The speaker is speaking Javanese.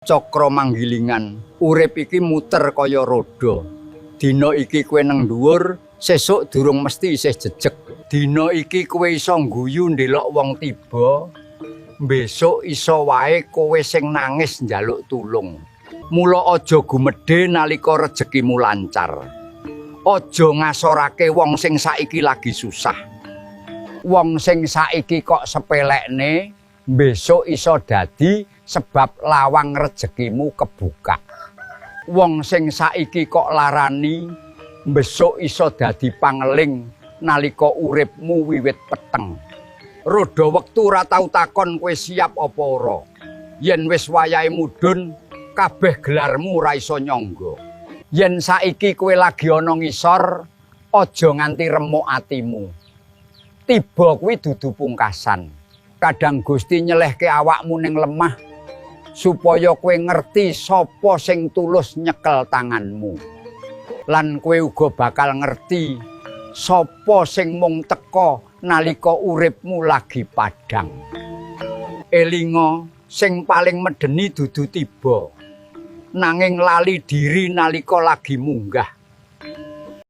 Cakra manggilingan, urip iki muter kaya roda. Dina iki kowe nang dhuwur, sesuk durung mesti isih jejeg. Dina iki kowe iso ngguyu ndelok wong tiba, besok iso wae kowe sing nangis njaluk tulung. Mula aja gumedhe nalika rezekimu lancar. Aja ngasorake wong sing saiki lagi susah. Wong sing saiki kok sepelekne, besok iso dadi sebab lawang rezekimu kebuka. Wong sing saiki kok larani, besok iso dadi pangeling nalika uripmu wiwit peteng. Roda wektu ora tau takon kowe siap apa ora. Yen wis wayahe mudhun, kabeh gelarmu ora iso nyangga. Yen saiki kowe lagi ana ngisor, aja nganti remuk atimu. Tiba kuwi dudu pungkasan. Kadang Gusti nyelehke awakmu ning lemah supaya kowe ngerti sapa sing tulus nyekel tanganmu. Lan kowe uga bakal ngerti sapa sing mung teka nalika uripmu lagi padhang. Elinga sing paling medeni dudu tiba, nanging lali diri nalika lagi munggah.